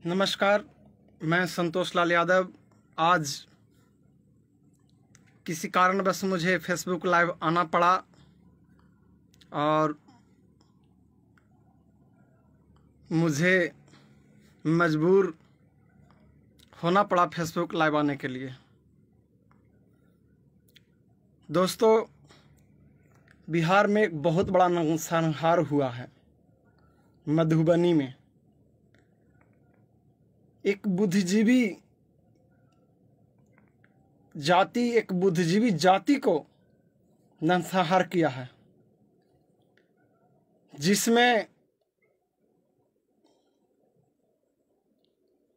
नमस्कार, मैं संतोष लाल यादव। आज किसी कारणवश मुझे फेसबुक लाइव आना पड़ा और मुझे मजबूर होना पड़ा फेसबुक लाइव आने के लिए। दोस्तों, बिहार में एक बहुत बड़ा नरसंहार हुआ है। मधुबनी में एक बुद्धिजीवी जाति को नरसंहार किया है, जिसमें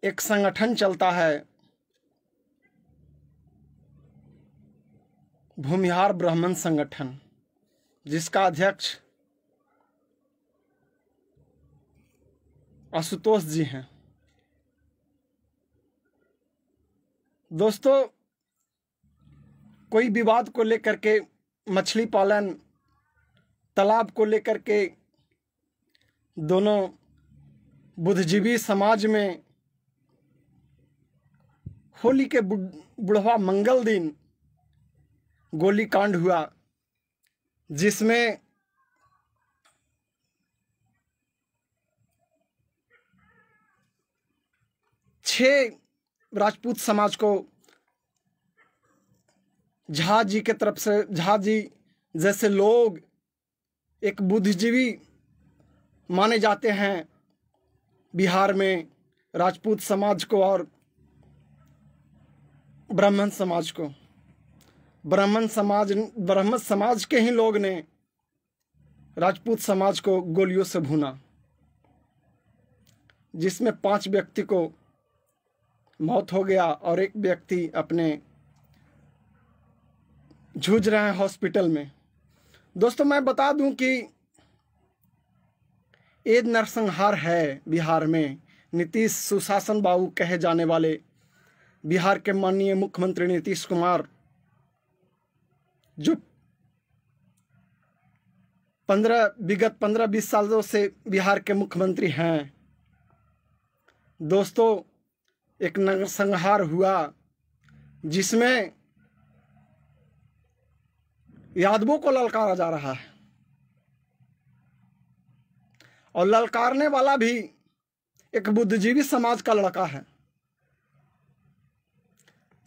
एक संगठन चलता है, भूमिहार ब्राह्मण संगठन, जिसका अध्यक्ष आशुतोष जी हैं। दोस्तों, कोई विवाद को लेकर के, मछली पालन, तालाब को लेकर के दोनों बुद्धिजीवी समाज में होली के बुढ़वा मंगल दिन गोलीकांड हुआ, जिसमें छह राजपूत समाज को झा जी के तरफ से, झा जी जैसे लोग एक बुद्धिजीवी माने जाते हैं बिहार में, राजपूत समाज को और ब्राह्मण समाज को। ब्राह्मण समाज के ही लोग ने राजपूत समाज को गोलियों से भूना, जिसमें 5 व्यक्ति को मौत हो गया और एक व्यक्ति अपने जूझ रहे हैं हॉस्पिटल में। दोस्तों, मैं बता दूं कि ये नरसंहार है बिहार में। नीतीश सुशासन बाबू कहे जाने वाले बिहार के माननीय मुख्यमंत्री नीतीश कुमार, जो विगत 15-20 सालों से बिहार के मुख्यमंत्री हैं। दोस्तों, एक नरसंहार हुआ जिसमें यादवों को ललकारा जा रहा है, और ललकारने वाला भी एक बुद्धिजीवी समाज का लड़का है।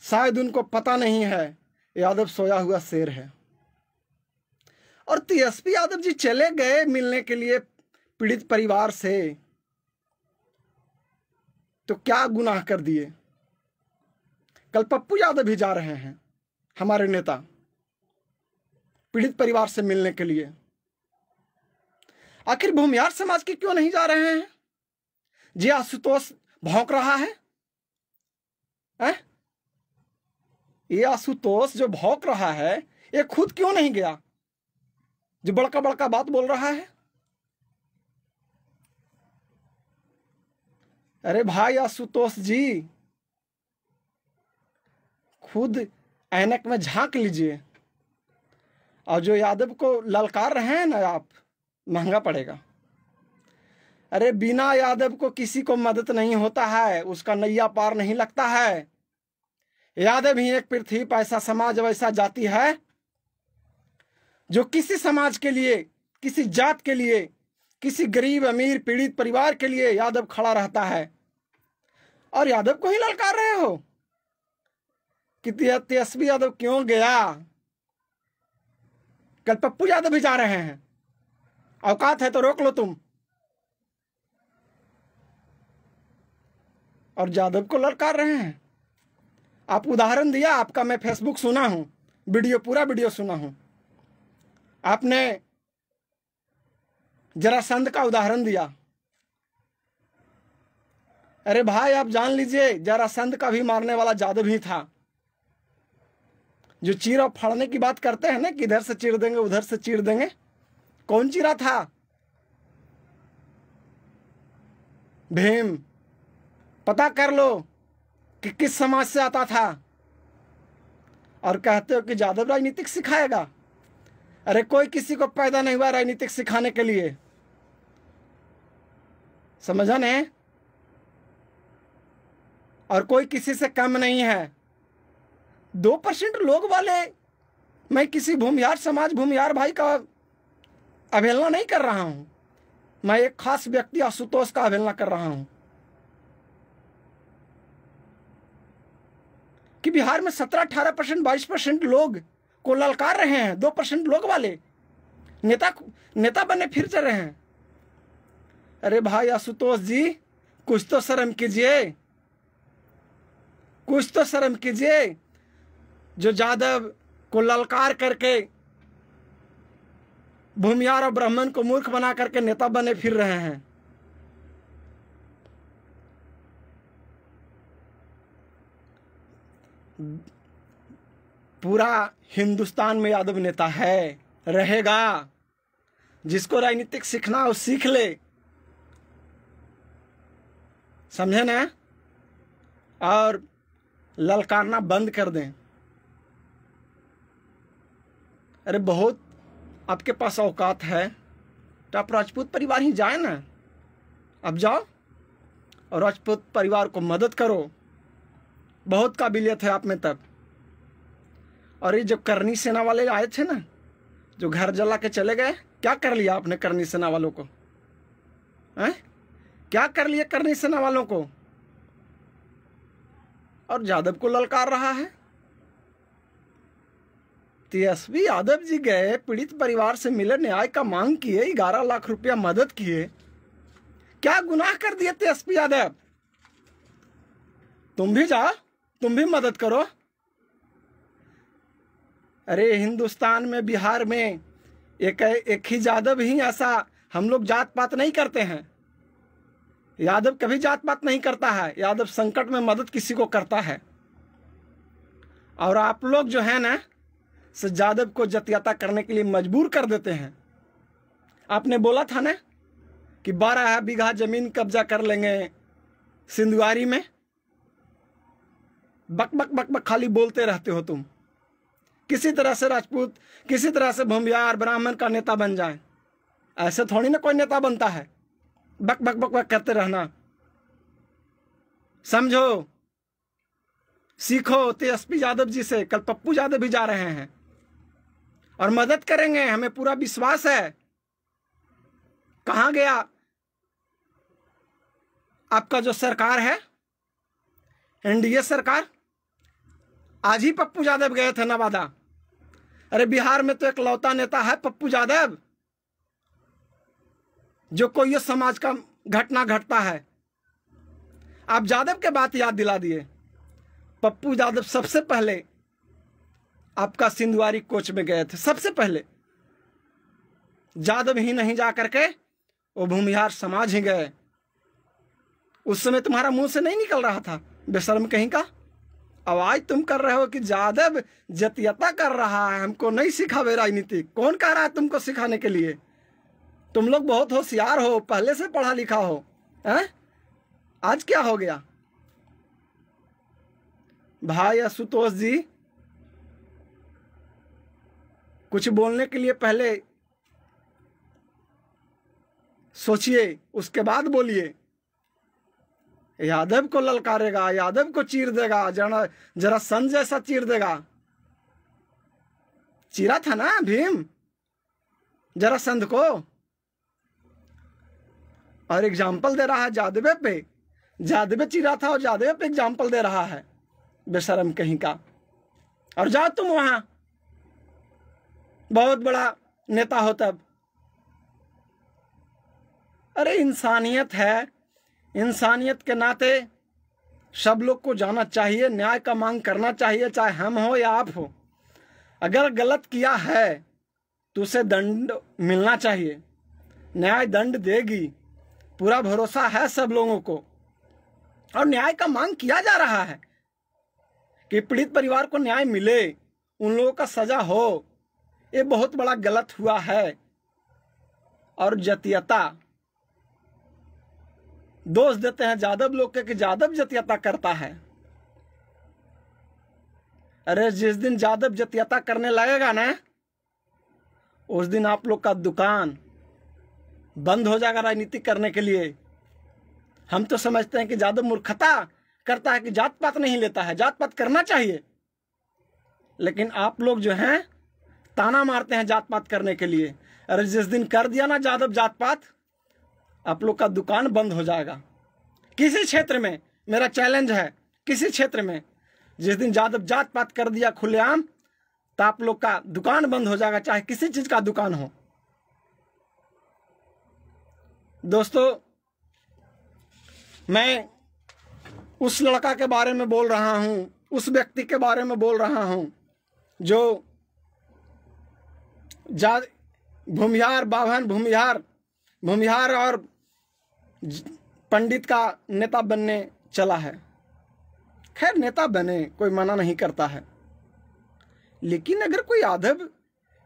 शायद उनको पता नहीं है यादव सोया हुआ शेर है। और तेजस्वी यादव जी चले गए मिलने के लिए पीड़ित परिवार से, तो क्या गुनाह कर दिए। कल पप्पू यादव भी जा रहे हैं, हमारे नेता, पीड़ित परिवार से मिलने के लिए। आखिर भूमिहार समाज के क्यों नहीं जा रहे हैं? जी आशुतोष भौंक रहा है, ये आशुतोष जो भौंक रहा है, ये खुद क्यों नहीं गया, जो बड़का बड़का बात बोल रहा है? अरे भाई आशुतोष जी, खुद ऐनक में झांक लीजिए। और जो यादव को ललकार रहे हैं ना आप, महंगा पड़ेगा। अरे बिना यादव को किसी को मदद नहीं होता है, उसका नैया पार नहीं लगता है। यादव ही एक पृथ्वी पर ऐसा समाज, वैसा जाति है जो किसी समाज के लिए, किसी जात के लिए, किसी गरीब अमीर पीड़ित परिवार के लिए यादव खड़ा रहता है। और यादव को ही ललकार रहे हो कि तेजस्वी यादव क्यों गया? कल पप्पू यादव भी जा रहे हैं, औकात है तो रोक लो तुम। और यादव को ललकार रहे हैं। आप उदाहरण दिया, आपका मैं फेसबुक सुना हूं, पूरा वीडियो सुना हूं। आपने जरासंध का उदाहरण दिया। अरे भाई, आप जान लीजिए, जरासंध का भी मारने वाला यादव ही था। जो चीर और फाड़ने की बात करते हैं ना, कि इधर से चीर देंगे उधर से चीर देंगे, कौन चीरा था? भीम। पता कर लो कि किस समाज से आता था, और कहते हो कि यादव राजनीतिक सिखाएगा। अरे कोई किसी को पैदा नहीं हुआ राजनीतिक सिखाने के लिए, समझा नहीं? और कोई किसी से कम नहीं है। 2% लोग वाले, मैं किसी भूमिहार समाज, भूमिहार भाई का अवहेलना नहीं कर रहा हूं, मैं एक खास व्यक्ति आशुतोष का अवहेलना कर रहा हूं कि बिहार में 17-18%, 22% लोग को ललकार रहे हैं। 2% लोग वाले नेता बने फिर चल रहे हैं। अरे भाई आशुतोष जी, कुछ तो शर्म कीजिए, कुछ तो शर्म कीजिए। जो यादव को ललकार करके भूमिहार और ब्राह्मण को मूर्ख बना करके नेता बने फिर रहे हैं। पूरा हिंदुस्तान में यादव नेता है, रहेगा। जिसको राजनीतिक सीखना हो सीख ले, समझे ना? और ललकारना बंद कर दें। अरे बहुत आपके पास औकात है तो आप राजपूत परिवार ही जाए ना, अब जाओ और राजपूत परिवार को मदद करो। बहुत काबिलियत है आप में तब। और ये जो करनी सेना वाले आए थे ना, जो घर जला के चले गए, क्या कर लिया आपने करनी सेना वालों को? हैं? क्या कर लिया करनी सेना वालों को? और यादव को ललकार रहा है। तेजस्वी यादव जी गए, पीड़ित परिवार से मिले, न्याय का मांग किए, 11 लाख रुपया मदद किए। क्या गुनाह कर दिए तेजस्वी यादव? तुम भी जाओ, तुम भी मदद करो। अरे हिंदुस्तान में, बिहार में एक ही यादव ही ऐसा, हम लोग जात पात नहीं करते हैं। यादव कभी जात पात नहीं करता है। यादव संकट में मदद किसी को करता है। और आप लोग जो है ना, यादव को जातीयता करने के लिए मजबूर कर देते हैं। आपने बोला था ना कि 12 बीघा जमीन कब्जा कर लेंगे सिंधुआरी में। बक बक बक बक खाली बोलते रहते हो तुम। किसी तरह से राजपूत, किसी तरह से भूमिहार ब्राह्मण का नेता बन जाए, ऐसे थोड़ी ना कोई नेता बनता है। बक बक बक बक करते रहना। समझो, सीखो तेजस्वी यादव जी से। कल पप्पू यादव भी जा रहे हैं और मदद करेंगे, हमें पूरा विश्वास है। कहां गया आपका जो सरकार है, एनडीए सरकार? आज ही पप्पू यादव गए थे नवादा। अरे बिहार में तो एक लौता नेता है पप्पू यादव, जो कोई समाज का घटना घटता है। आप यादव के बात याद दिला दिए। पप्पू यादव सबसे पहले आपका सिंधुआरी कोच में गए थे, सबसे पहले। यादव ही नहीं जा करके वो भूमिहार समाज ही गए। उस समय तुम्हारा मुंह से नहीं निकल रहा था, बेशर्म कहीं का। आवाज तुम कर रहे हो कि यादव जातीयता कर रहा है, हमको नहीं सिखावे राजनीति। कौन कह रहा है तुमको सिखाने के लिए? तुम लोग बहुत होशियार हो, पहले से पढ़ा लिखा हो, हैं? आज क्या हो गया? भाई आशुतोष जी, कुछ बोलने के लिए पहले सोचिए, उसके बाद बोलिए। यादव को ललकारेगा, यादव को चीर देगा, जरा सन जैसा चीर देगा। चीरा था ना भीम जरा संध को। और एग्जाम्पल दे रहा है यादवे पे। यादवे चीरा था और यादवे पे एग्जाम्पल दे रहा है, बेशरम कहीं का। और जाओ तुम वहां, बहुत बड़ा नेता हो तब। अरे इंसानियत है, इंसानियत के नाते सब लोग को जाना चाहिए, न्याय का मांग करना चाहिए, चाहे हम हो या आप हो। अगर गलत किया है तो उसे दंड मिलना चाहिए, न्याय दंड देगी, पूरा भरोसा है सब लोगों को। और न्याय का मांग किया जा रहा है कि पीड़ित परिवार को न्याय मिले, उन लोगों का सजा हो। ये बहुत बड़ा गलत हुआ है। और जातीयता दोष देते हैं यादव लोग के कि यादव जातीयता करता है। अरे जिस दिन यादव जातीयता करने लगेगा ना, उस दिन आप लोग का दुकान बंद हो जाएगा राजनीति करने के लिए। हम तो समझते हैं कि यादव मूर्खता करता है कि जात पात नहीं लेता है, जात पात करना चाहिए, लेकिन आप लोग जो हैं ताना मारते हैं जात पात करने के लिए। अरे जिस दिन कर दिया ना यादव जात पात, आप लोग का दुकान बंद हो जाएगा। किसी क्षेत्र में, मेरा चैलेंज है, किसी क्षेत्र में जिस दिन यादव जात पात कर दिया खुलेआम, तो आप लोग का दुकान बंद हो जाएगा, चाहे किसी चीज का दुकान हो। दोस्तों, मैं उस लड़का के बारे में बोल रहा हूं, उस व्यक्ति के बारे में बोल रहा हूं जो भूमिहार बाभन भूमिहार और पंडित का नेता बनने चला है। खैर, नेता बने, कोई मना नहीं करता है, लेकिन अगर कोई यादव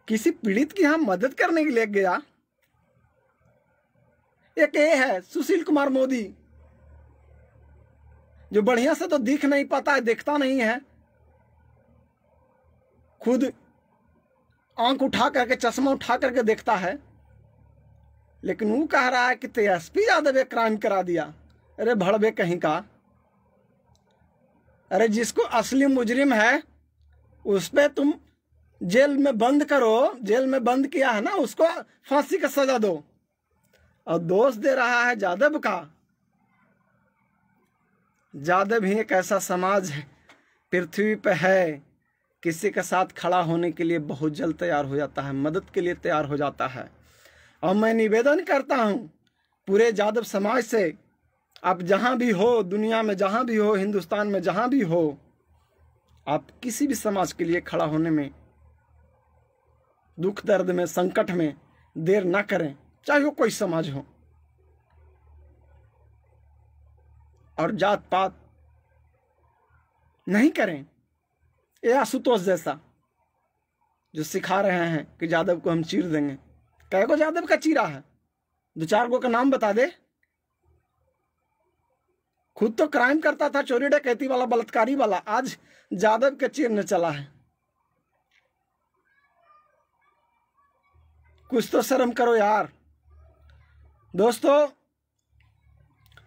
किसी पीड़ित की यहां मदद करने के लिए गया, एक ये है सुशील कुमार मोदी, जो बढ़िया से तो दिख नहीं पाता है, देखता नहीं है, खुद आंख उठा करके, चश्मा उठा करके देखता है, लेकिन वो कह रहा है कि तेजस्वी यादव एक क्राइम करा दिया। अरे भड़वे कहीं का, अरे जिसको असली मुजरिम है उस पे तुम जेल में बंद करो, जेल में बंद किया है ना, उसको फांसी का सजा दो, और दोष दे रहा है यादव का। यादव ही एक ऐसा समाज है पृथ्वी पे है, किसी के साथ खड़ा होने के लिए बहुत जल्द तैयार हो जाता है, मदद के लिए तैयार हो जाता है। और मैं निवेदन करता हूं पूरे यादव समाज से, आप जहां भी हो, दुनिया में जहां भी हो, हिंदुस्तान में जहां भी हो, आप किसी भी समाज के लिए खड़ा होने में, दुख दर्द में, संकट में देर ना करें, चाहे वो कोई समाज हो। और जात पात नहीं करें। ये आशुतोष जैसा जो सिखा रहे हैं कि यादव को हम चीर देंगे। कै गो यादव का चीरा है? 2-4 गो का नाम बता दे। खुद तो क्राइम करता था, चोरी डकैती वाला, बलात्कारी वाला, आज यादव के चीरने चला है। कुछ तो शर्म करो यार। दोस्तों,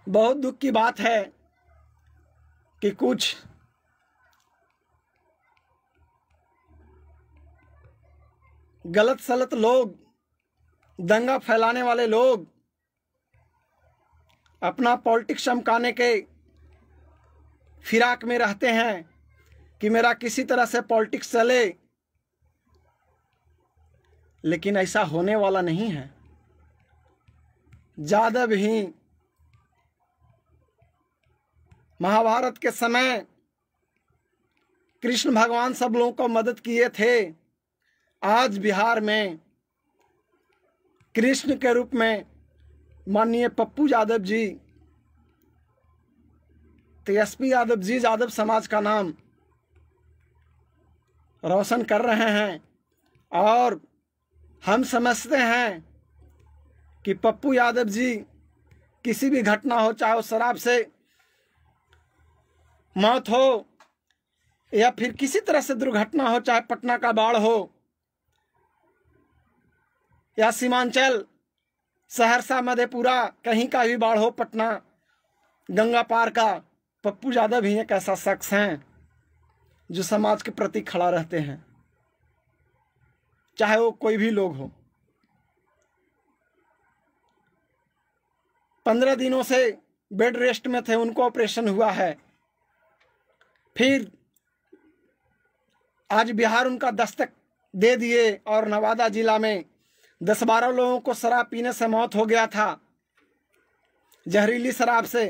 बहुत दुख की बात है कि कुछ गलत सलत लोग, दंगा फैलाने वाले लोग अपना पॉलिटिक्स चमकाने के फिराक में रहते हैं कि मेरा किसी तरह से पॉलिटिक्स चले, लेकिन ऐसा होने वाला नहीं है। यादव ही महाभारत के समय कृष्ण भगवान सब लोगों को मदद किए थे। आज बिहार में कृष्ण के रूप में माननीय पप्पू यादव जी, तेजस्वी यादव जी यादव समाज का नाम रोशन कर रहे हैं। और हम समझते हैं कि पप्पू यादव जी किसी भी घटना हो, चाहे वो शराब से मौत हो या फिर किसी तरह से दुर्घटना हो, चाहे पटना का बाढ़ हो या सीमांचल सहरसा मधेपुरा कहीं का भी बाढ़ हो, पटना गंगा पार का, पप्पू यादव ही एक ऐसा शख्स हैं जो समाज के प्रति खड़ा रहते हैं, चाहे वो कोई भी लोग हो। 15 दिनों से बेड रेस्ट में थे, उनको ऑपरेशन हुआ है। फिर आज बिहार उनका दस्तक दे दिए और नवादा जिला में 10-12 लोगों को शराब पीने से मौत हो गया था, जहरीली शराब से।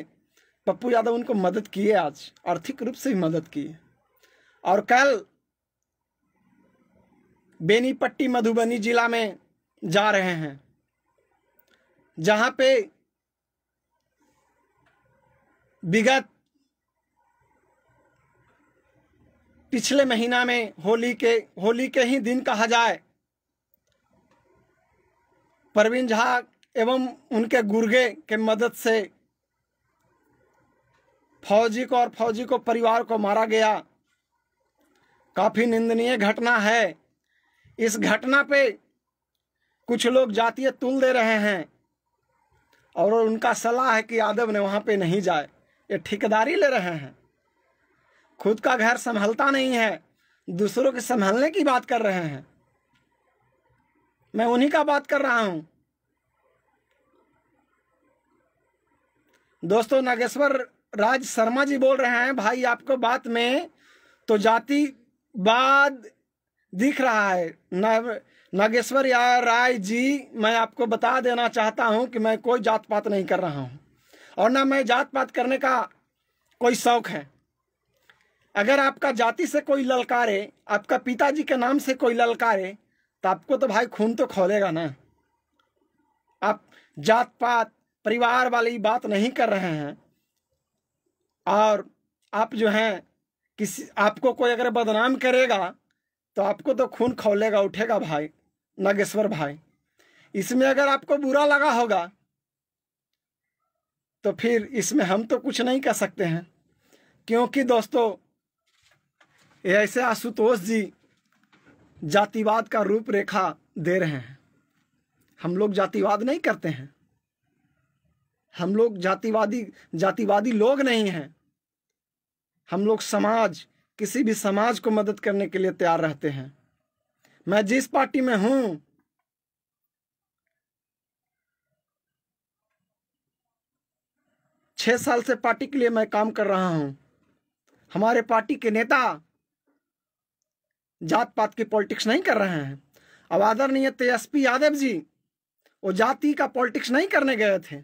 पप्पू यादव उनको मदद किए, आज आर्थिक रूप से भी मदद किए। और कल बेनीपट्टी मधुबनी जिला में जा रहे हैं, जहां पे विगत पिछले महीना में होली के ही दिन कहा जाए, परवीन झा एवं उनके गुर्गे के मदद से फौजी को और फौजी को परिवार को मारा गया। काफी निंदनीय घटना है। इस घटना पे कुछ लोग जातीय तुल दे रहे हैं और उनका सलाह है कि यादव ने वहां पे नहीं जाए। ये ठेकेदारी ले रहे हैं, खुद का घर संभलता नहीं है, दूसरों के संभलने की बात कर रहे हैं। मैं उन्हीं का बात कर रहा हूं। दोस्तों, नागेश्वर राज शर्मा जी बोल रहे हैं, भाई आपको बात में तो जातिवाद दिख रहा है। नागेश्वर या राय जी, मैं आपको बता देना चाहता हूं कि मैं कोई जात पात नहीं कर रहा हूं और ना मैं जात पात करने का कोई शौक है। अगर आपका जाति से कोई ललकारे, आपका पिताजी के नाम से कोई ललकारे, तो आपको तो भाई खून तो खौलेगा ना। आप जात पात परिवार वाली बात नहीं कर रहे हैं और आप जो हैं किसी, आपको कोई अगर बदनाम करेगा तो आपको तो खून खौलेगा, उठेगा भाई नागेश्वर भाई। इसमें अगर आपको बुरा लगा होगा तो फिर इसमें हम तो कुछ नहीं कर सकते हैं, क्योंकि दोस्तों ये ऐसे आशुतोष जी जातिवाद का रूपरेखा दे रहे हैं। हम लोग जातिवाद नहीं करते हैं, हम लोग जातिवादी लोग नहीं हैं। हम लोग समाज, किसी भी समाज को मदद करने के लिए तैयार रहते हैं। मैं जिस पार्टी में हूं, छह साल से पार्टी के लिए मैं काम कर रहा हूं। हमारे पार्टी के नेता जात पात की पॉलिटिक्स नहीं कर रहे हैं। अब आदरणीय तेजस्वी यादव जी वो जाति का पॉलिटिक्स नहीं करने गए थे,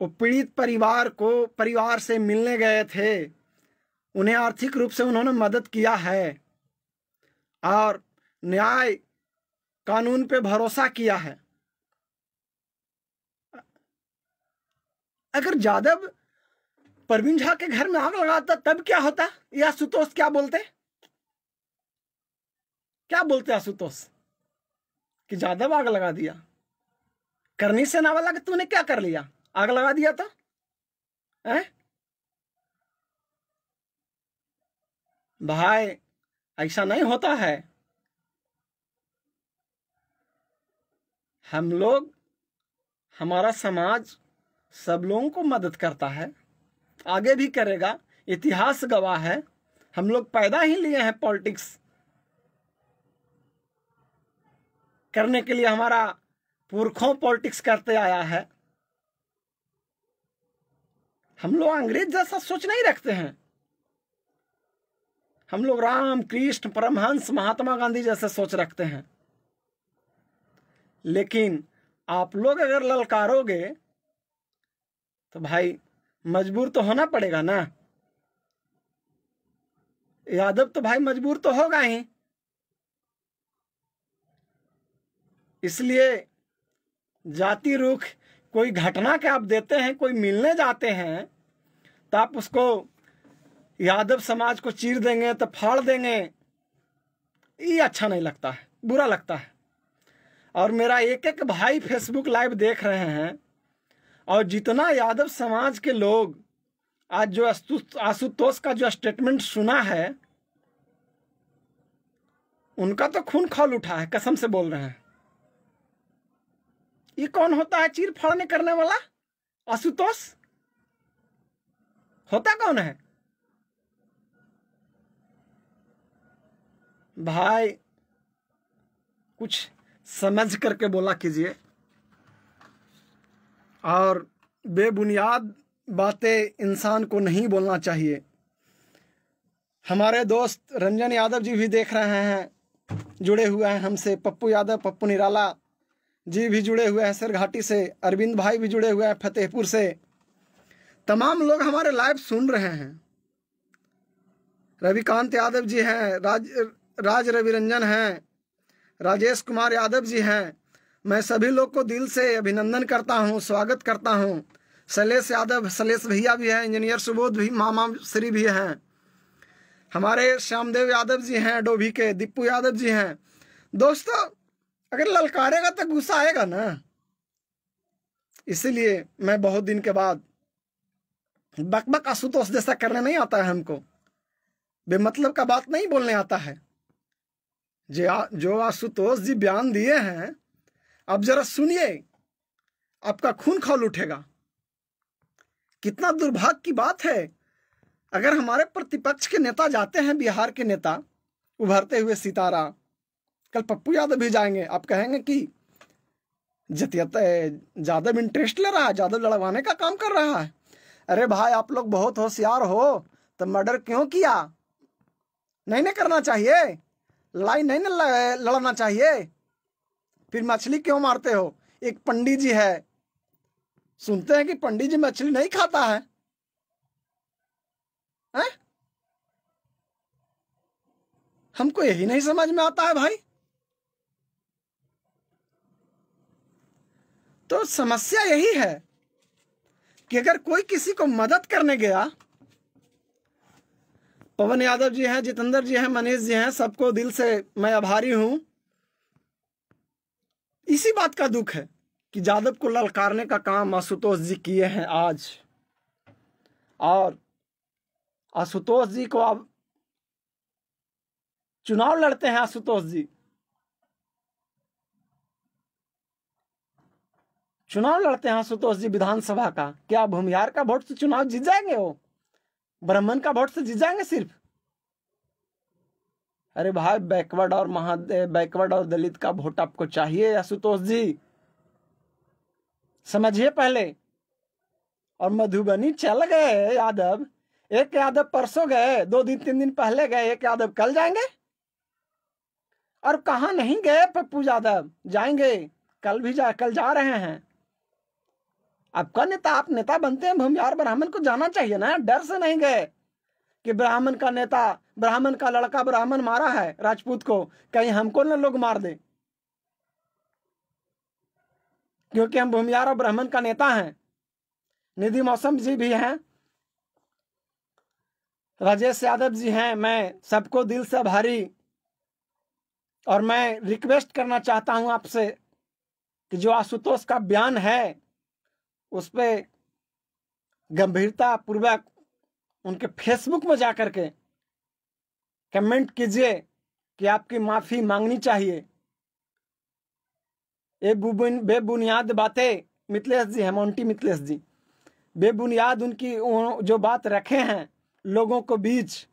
वो पीड़ित परिवार से मिलने गए थे। उन्हें आर्थिक रूप से उन्होंने मदद किया है और न्याय कानून पे भरोसा किया है। अगर यादव परवीन झा के घर में आग लगाता तब क्या होता? ये आशुतोष क्या बोलते आशुतोष कि यादव आग लगा दिया? करनी सेना वाला कि तूने क्या कर लिया, आग लगा दिया था? भाई ऐसा नहीं होता है। हम लोग, हमारा समाज सब लोगों को मदद करता है, आगे भी करेगा। इतिहास गवाह है। हम लोग पैदा ही लिए हैं पॉलिटिक्स करने के लिए। हमारा पुरखों पॉलिटिक्स करते आया है। हम लोग अंग्रेज जैसा सोच नहीं रखते हैं। हम लोग राम कृष्ण परमहंस महात्मा गांधी जैसे सोच रखते हैं। लेकिन आप लोग अगर ललकारोगे तो भाई मजबूर तो होना पड़ेगा ना। यादव तो भाई मजबूर तो होगा ही। इसलिए जाति रुख कोई घटना के आप देते हैं, कोई मिलने जाते हैं तो आप उसको यादव समाज को चीर देंगे तो फाड़ देंगे, ये अच्छा नहीं लगता है, बुरा लगता है। और मेरा एक एक भाई फेसबुक लाइव देख रहे हैं और जितना यादव समाज के लोग आज जो आशुतोष का जो स्टेटमेंट सुना है, उनका तो खून खौल उठा है, कसम से बोल रहे हैं। ये कौन होता है चीर फाड़ने करने वाला? आशुतोष होता कौन है भाई? कुछ समझ करके बोला कीजिए और बेबुनियाद बातें इंसान को नहीं बोलना चाहिए। हमारे दोस्त रंजन यादव जी भी देख रहे हैं, जुड़े हुए हैं हमसे। पप्पू यादव, पप्पू निराला जी भी जुड़े हुए हैं सिरघाटी से। अरविंद भाई भी जुड़े हुए हैं फतेहपुर से। तमाम लोग हमारे लाइव सुन रहे हैं। रविकांत यादव जी हैं, राज रविरंजन हैं, राजेश कुमार यादव जी हैं। मैं सभी लोग को दिल से अभिनंदन करता हूं, स्वागत करता हूं। शैलेश यादव, शैलेश भैया भी हैं, इंजीनियर सुबोध भी, मामा श्री भी हैं, हमारे श्यामदेव यादव जी हैं डोभी के, दीपू यादव जी हैं। दोस्तों अगर ललकारेगा तो गुस्सा आएगा ना। इसीलिए मैं बहुत दिन के बाद बकबक आशुतोष जैसा करने नहीं आता है हमको, बेमतलब का बात नहीं बोलने आता है। जो आशुतोष जी बयान दिए हैं, अब जरा सुनिए, आपका खून खौल उठेगा। कितना दुर्भाग्य की बात है। अगर हमारे प्रतिपक्ष के नेता जाते हैं, बिहार के नेता उभरते हुए सितारा, कल पप्पू यादव भी जाएंगे, आप कहेंगे कि यादव इंटरेस्ट ले रहा है, यादव लड़वाने का काम कर रहा है। अरे भाई, आप लोग बहुत होशियार हो, तो मर्डर क्यों किया? नहीं ना करना चाहिए, लड़ाई नहीं ना लड़ना चाहिए, फिर मछली क्यों मारते हो? एक पंडित जी है, सुनते हैं कि पंडित जी मछली नहीं खाता है, हैं? हमको यही नहीं समझ में आता है भाई। तो समस्या यही है कि अगर कोई किसी को मदद करने गया, पवन यादव जी हैं, जितेंद्र जी हैं, मनीष जी हैं, सबको दिल से मैं आभारी हूं। इसी बात का दुख है कि यादव को ललकारने का काम आशुतोष जी किए हैं आज, और आशुतोष जी को अब चुनाव लड़ते हैं। आशुतोष जी चुनाव लड़ते हैं, आशुतोष जी विधानसभा का। क्या भूमिहार का वोट से चुनाव जीत जाएंगे? वो ब्राह्मण का वोट से जीत जाएंगे सिर्फ? अरे भाई, बैकवर्ड और दलित का वोट आपको चाहिए आशुतोष जी, समझिए पहले। और मधुबनी चल गए यादव, एक यादव परसों गए, 2 दिन 3 दिन पहले गए, एक यादव कल जाएंगे। और कहाँ नहीं गए पप्पू यादव, जाएंगे, कल जा रहे हैं। आपका नेता, आप नेता बनते हैं, भूमिहार ब्राह्मण को जाना चाहिए ना, डर से नहीं गए कि ब्राह्मण का नेता, ब्राह्मण का लड़का ब्राह्मण मारा है राजपूत को, कहीं हमको न लोग मार दे, क्योंकि हम भूमिहार और ब्राह्मण का नेता हैं। निधि मौसम जी भी हैं, राजेश यादव जी हैं, मैं सबको दिल से आभारी। और मैं रिक्वेस्ट करना चाहता हूं आपसे कि जो आशुतोष का बयान है उस पर गंभीरता पूर्वक उनके फेसबुक में जाकर के कमेंट कीजिए कि आपकी माफी मांगनी चाहिए। ये बेबुनियाद बातें मिथिलेश जी हैं, मोंटी मिथिलेश जी, बेबुनियाद उनकी जो बात रखे हैं, लोगों को बीच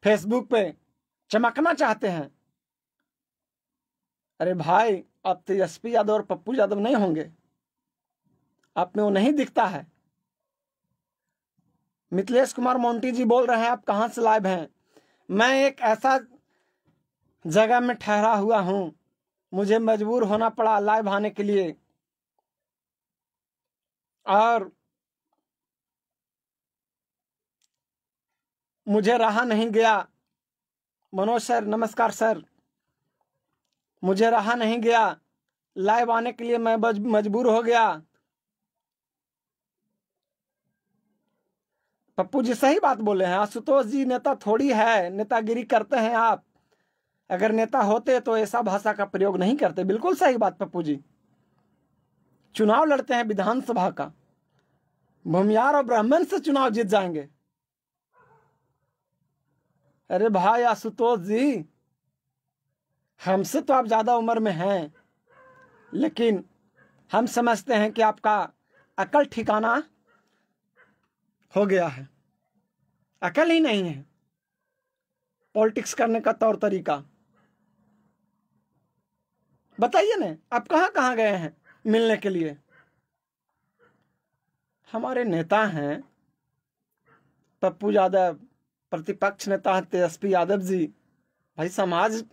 फेसबुक पे चमकना चाहते हैं। अरे भाई, अब तेजस्वी यादव और पप्पू यादव नहीं होंगे, आप में वो नहीं दिखता है। मिथिलेश कुमार मोंटी जी बोल रहे हैं, आप कहां से लाइव हैं? मैं एक ऐसा जगह में ठहरा हुआ हूं, मुझे मजबूर होना पड़ा लाइव आने के लिए, और मुझे रहा नहीं गया। मनोज सर, नमस्कार सर, मुझे रहा नहीं गया, लाइव आने के लिए मैं मजबूर हो गया। पप्पू जी सही बात बोले हैं, आशुतोष जी नेता थोड़ी है, नेतागिरी करते हैं आप। अगर नेता होते तो ऐसा भाषा का प्रयोग नहीं करते। बिल्कुल सही बात पप्पू जी। चुनाव लड़ते हैं विधानसभा का, भूमिहार और ब्राह्मण से चुनाव जीत जाएंगे। अरे भाई आशुतोष जी, हमसे तो आप ज्यादा उम्र में हैं, लेकिन हम समझते हैं कि आपका अकल ठिकाना हो गया है। अकल ही नहीं है पॉलिटिक्स करने का तौर तरीका। बताइए ना, आप कहां कहां गए हैं मिलने के लिए? हमारे नेता हैं पप्पू यादव, प्रतिपक्ष नेता हैं तेजस्वी यादव जी। भाई, समाज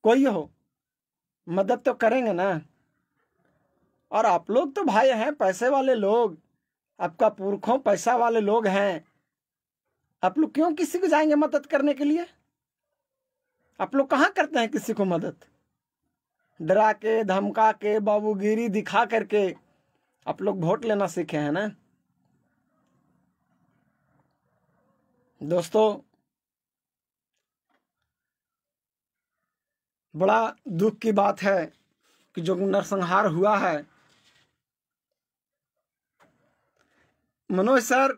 कोई हो, मदद तो करेंगे ना। और आप लोग तो भाई हैं पैसे वाले लोग, आपका पुरखों पैसा वाले लोग हैं, आप लोग क्यों किसी को जाएंगे मदद करने के लिए? आप लोग कहां करते हैं किसी को मदद? डरा के, धमका के, बाबूगिरी दिखा करके आप लोग वोट लेना सीखे हैं ना। दोस्तों, बड़ा दुख की बात है कि जो नरसंहार हुआ है। मनोज सर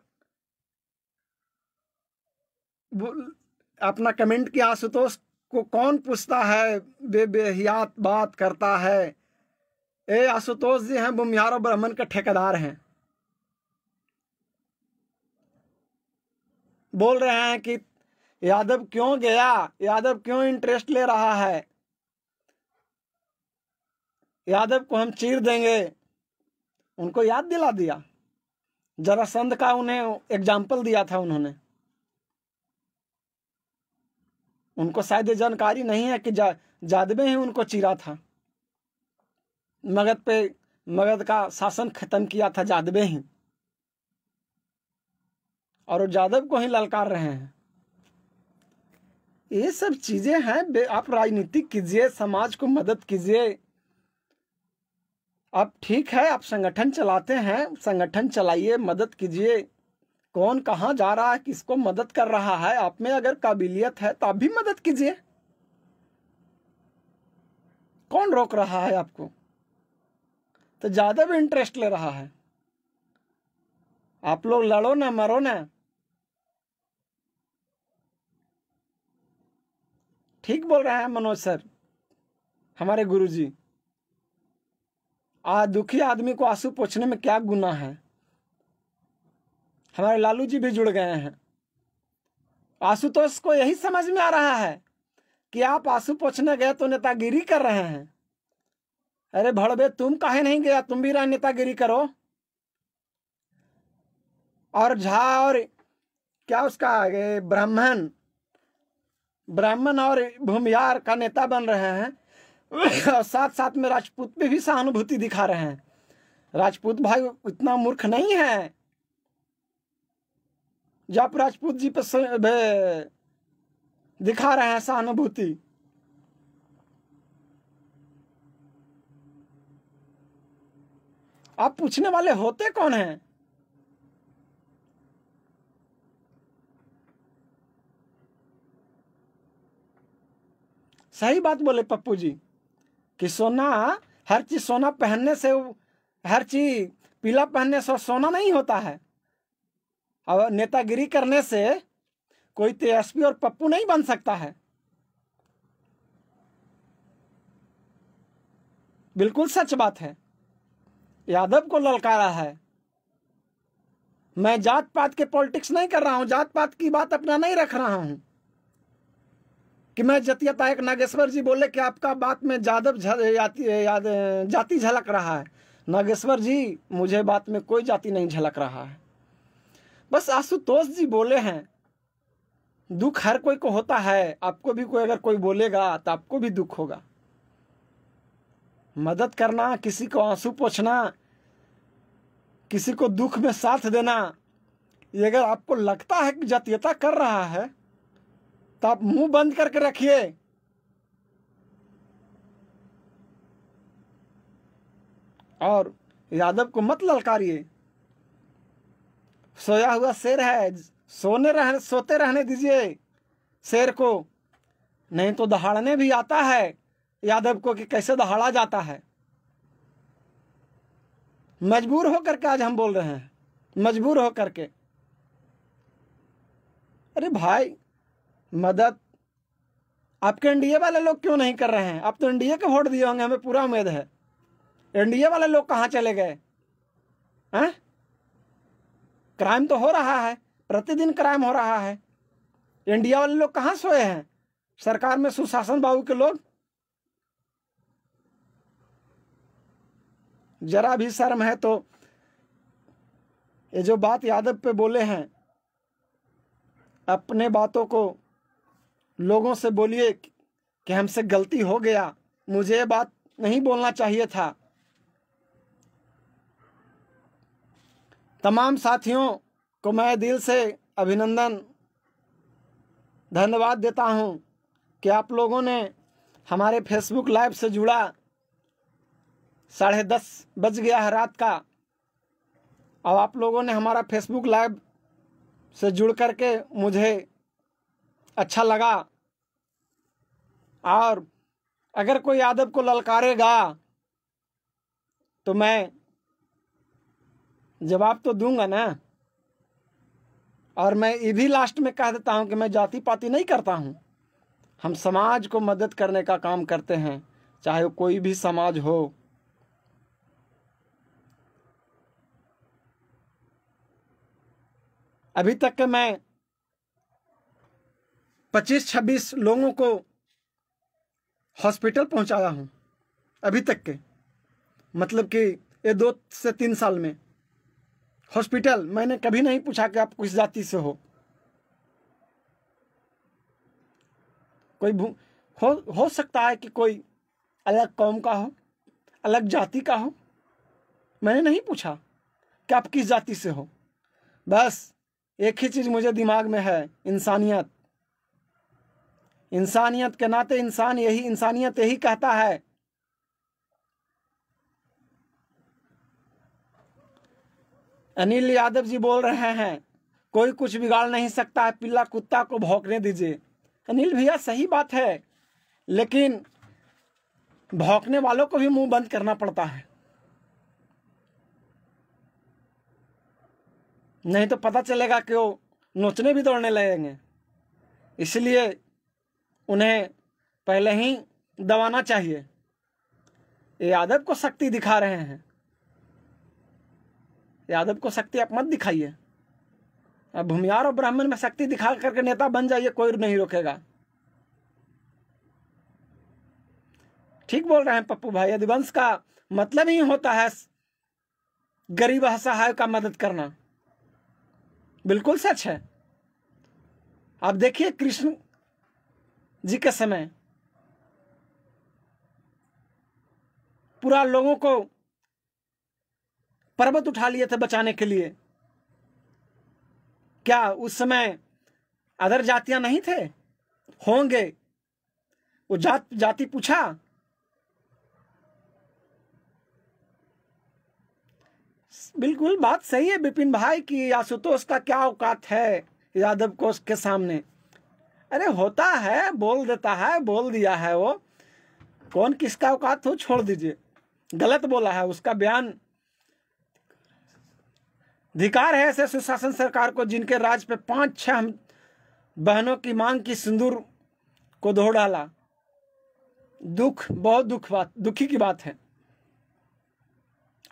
अपना कमेंट किया, आशुतोष को कौन पूछता है, बेहियात बात करता है। ए आशुतोष जी हैं भूमिहार और ब्राह्मण के ठेकेदार हैं। बोल रहे हैं कि यादव क्यों गया, यादव क्यों इंटरेस्ट ले रहा है, यादव को हम चीर देंगे। उनको याद दिला दिया, जरासंध का उन्हें एग्जाम्पल दिया था उन्होंने। उनको शायद ये जानकारी नहीं है कि जादवे ही उनको चीरा था। मगध का शासन खत्म किया था जादवे ही, और वो जादव को ही ललकार रहे हैं। ये सब चीजें हैं। आप राजनीतिक कीजिए, समाज को मदद कीजिए। आप ठीक है, आप संगठन चलाते हैं, संगठन चलाइए, मदद कीजिए। कौन कहाँ जा रहा है, किसको मदद कर रहा है, आप में अगर काबिलियत है तो आप भी मदद कीजिए। कौन रोक रहा है आपको? तो ज्यादा भी इंटरेस्ट ले रहा है। आप लोग लड़ो ना, मरो ना। ठीक बोल रहे हैं मनोज सर, हमारे गुरुजी। दुखी आदमी को आंसू पोंछने में क्या गुनाह है। हमारे लालू जी भी जुड़ गए हैं। आशुतोष को यही समझ में आ रहा है कि आप आंसू पोंछने गए तो नेतागिरी कर रहे हैं। अरे भड़वे, तुम काहे नहीं गया? तुम भी नेतागिरी करो। और झा और क्या उसका ब्राह्मण और भूमियार का नेता बन रहे हैं। और साथ साथ में राजपूत पे भी सहानुभूति दिखा रहे हैं। राजपूत भाई इतना मूर्ख नहीं है। जब राजपूत जी पे दिखा रहे हैं सहानुभूति, आप पूछने वाले होते कौन हैं? सही बात बोले पप्पू जी कि सोना, हर चीज सोना पहनने से, हर चीज पीला पहनने से सोना नहीं होता है। और नेतागिरी करने से कोई तेजस्वी और पप्पू नहीं बन सकता है। बिल्कुल सच बात है। यादव को ललकारा है। मैं जात पात के पॉलिटिक्स नहीं कर रहा हूं, जात पात की बात अपना नहीं रख रहा हूं कि मैं जतियता। एक नागेश्वर जी बोले कि आपका बात में जाति झलक रहा है। नागेश्वर जी, मुझे बात में कोई जाति नहीं झलक रहा है। बस आशुतोष जी बोले हैं, दुख हर कोई को होता है। आपको भी कोई अगर कोई बोलेगा तो आपको भी दुख होगा। मदद करना, किसी को आंसू पोंछना, किसी को दुख में साथ देना, ये अगर आपको लगता है कि जातीयता कर रहा है तो आप मुंह बंद करके रखिए। और यादव को मत ललकारिए। सोया हुआ शेर है, सोते रहने दीजिए शेर को। नहीं तो दहाड़ने भी आता है यादव को कि कैसे दहाड़ा जाता है। मजबूर होकर के आज हम बोल रहे हैं, मजबूर होकर के। अरे भाई, मदद आपके एनडीए वाले लोग क्यों नहीं कर रहे हैं? आप तो एनडीए के वोट दिए होंगे, हमें पूरा उम्मीद है। एनडीए वाले लोग कहाँ चले गए हैं? क्राइम तो हो रहा है, प्रतिदिन क्राइम हो रहा है। इंडिया वाले लोग कहाँ सोए हैं? सरकार में सुशासन बाबू के लोग। जरा भी शर्म है तो ये जो बात यादव पे बोले हैं, अपने बातों को लोगों से बोलिए कि हमसे गलती हो गया, मुझे ये बात नहीं बोलना चाहिए था। तमाम साथियों को मैं दिल से अभिनंदन, धन्यवाद देता हूं कि आप लोगों ने हमारे फेसबुक लाइव से जुड़ा। 10:30 बज गया है रात का, और आप लोगों ने हमारा फेसबुक लाइव से जुड़ करके मुझे अच्छा लगा। और अगर कोई यादव को ललकारेगा तो मैं जवाब तो दूंगा ना। और मैं ये भी लास्ट में कह देता हूं कि मैं जाति पाति नहीं करता हूं। हम समाज को मदद करने का काम करते हैं, चाहे वो कोई भी समाज हो। अभी तक के मैं 25-26 लोगों को हॉस्पिटल पहुंचाया हूं अभी तक के, मतलब कि ये 2 से 3 साल में हॉस्पिटल। मैंने कभी नहीं पूछा कि आप किस जाति से हो। कोई हो सकता है कि कोई अलग कौम का हो, अलग जाति का हो। मैंने नहीं पूछा कि आप किस जाति से हो। बस एक ही चीज मुझे दिमाग में है, इंसानियत। इंसानियत के नाते इंसानियत यही कहता है अनिल यादव जी बोल रहे हैं कोई कुछ बिगाड़ नहीं सकता है, पिल्ला कुत्ता को भौंकने दीजिए। अनिल भैया सही बात है, लेकिन भौंकने वालों को भी मुंह बंद करना पड़ता है, नहीं तो पता चलेगा कि वो नोचने भी दौड़ने लगेंगे। इसलिए उन्हें पहले ही दबाना चाहिए। ये यादव को शक्ति दिखा रहे हैं, यादव को शक्ति आप मत दिखाइए। अब भूमियार और ब्राह्मण में शक्ति दिखा करके नेता बन जाइए, कोई नहीं रोकेगा। ठीक बोल रहे हैं पप्पू भाई, यदुवंश का मतलब ही होता है गरीब असहाय का मदद करना। बिल्कुल सच है। आप देखिए कृष्ण जी के समय पूरा लोगों को पर्वत उठा लिए थे बचाने के लिए। क्या उस समय अदर जातियां नहीं थे? होंगे। वो जाति पूछा? बिल्कुल बात सही है विपिन भाई की आशुतोष का क्या औकात है यादव कोष के सामने। अरे होता है, बोल देता है, बोल दिया है वो, कौन किसका औकात हो छोड़ दीजिए। गलत बोला है, उसका बयान अधिकार है ऐसे सुशासन सरकार को जिनके राज पे 5-6 बहनों की मांग की सिंदूर को धो डाला। बहुत दुखी की बात है।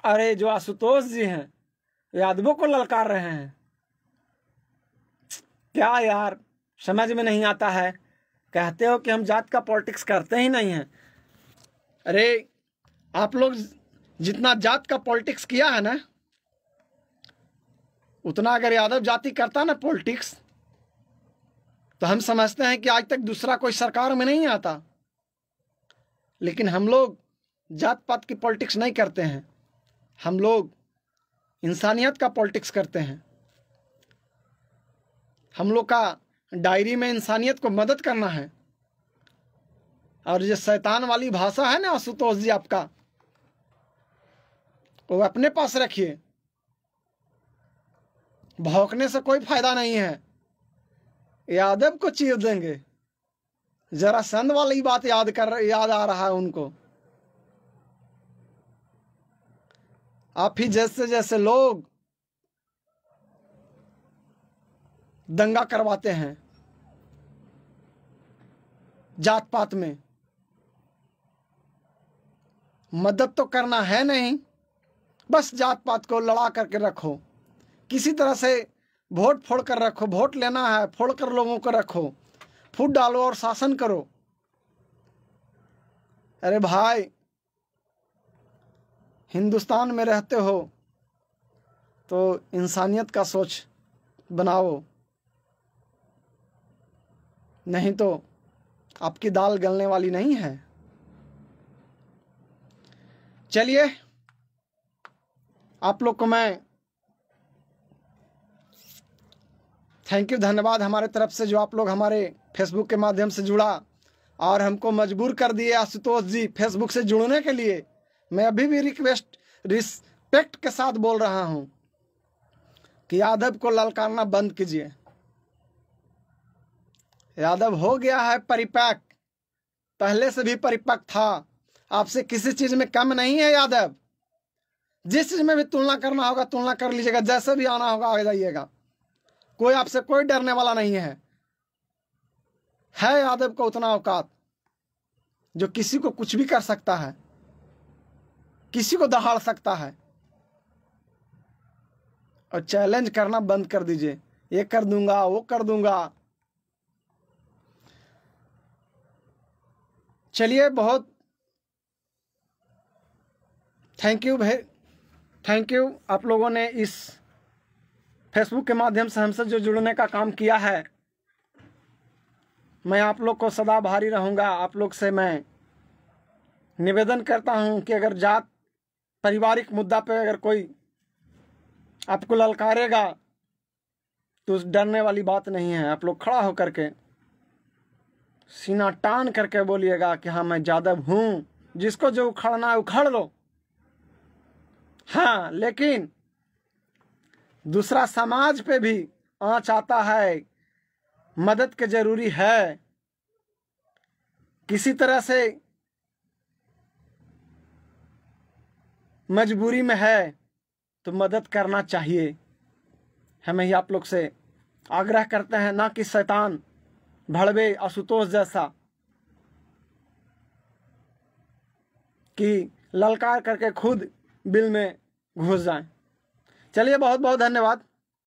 अरे जो आशुतोष जी हैं यादवों को ललकार रहे हैं, क्या यार समझ में नहीं आता है। कहते हो कि हम जात का पॉलिटिक्स करते ही नहीं हैं। अरे आप लोग जितना जात का पॉलिटिक्स किया है ना, उतना अगर यादव जाति करता ना पॉलिटिक्स, तो हम समझते हैं कि आज तक दूसरा कोई सरकार में नहीं आता। लेकिन हम लोग जात पात की पॉलिटिक्स नहीं करते हैं, हम लोग इंसानियत का पॉलिटिक्स करते हैं। हम लोग का डायरी में इंसानियत को मदद करना है। और ये शैतान वाली भाषा है ना आशुतोष जी आपका, वो अपने पास रखिए। भौंकने से कोई फायदा नहीं है, यादव को चीर देंगे। जरा संद वाली बात याद आ रहा है उनको। आप ही जैसे जैसे लोग दंगा करवाते हैं जात पात में, मदद तो करना है नहीं, बस जात पात को लड़ा करके रखो। किसी तरह से वोट फोड़ कर रखो, वोट लेना है फोड़ कर लोगों को रखो, फूट डालो और शासन करो। अरे भाई हिंदुस्तान में रहते हो तो इंसानियत का सोच बनाओ, नहीं तो आपकी दाल गलने वाली नहीं है। चलिए आप लोग को मैं थैंक यू, धन्यवाद हमारे तरफ से जो आप लोग हमारे फेसबुक के माध्यम से जुड़ा और हमको मजबूर कर दिए आशुतोष जी फेसबुक से जुड़ने के लिए। मैं अभी भी रिस्पेक्ट के साथ बोल रहा हूं कि यादव को ललकारना बंद कीजिए। यादव हो गया है परिपक्व, पहले से भी परिपक्व था, आपसे किसी चीज में कम नहीं है यादव। जिस चीज में भी तुलना करना होगा तुलना कर लीजिएगा, जैसे भी आना होगा आ जाइएगा, कोई आपसे कोई डरने वाला नहीं है। यादव को उतना औकात जो किसी को कुछ भी कर सकता है, किसी को दहाड़ सकता है। और चैलेंज करना बंद कर दीजिए, ये कर दूंगा वो कर दूंगा। चलिए, बहुत थैंक यू भाई, थैंक यू आप लोगों ने इस फेसबुक के माध्यम से हमसे जो जुड़ने का काम किया है। मैं आप लोग को सदा आभारी रहूँगा। आप लोग से मैं निवेदन करता हूँ कि अगर जात पारिवारिक मुद्दा पे अगर कोई आपको ललकारेगा तो उस डरने वाली बात नहीं है। आप लोग खड़ा होकर के सीना टान करके बोलिएगा कि हाँ मैं यादव हूँ, जिसको जो उखड़ना है उखड़ लो। हाँ, लेकिन दूसरा समाज पे भी आँच आता है, मदद के जरूरी है। किसी तरह से मजबूरी में है तो मदद करना चाहिए। हमें ही आप लोग से आग्रह करते हैं, ना कि शैतान भड़वे आशुतोष जैसा कि ललकार करके खुद बिल में घुस जाएं। चलिए, बहुत बहुत धन्यवाद।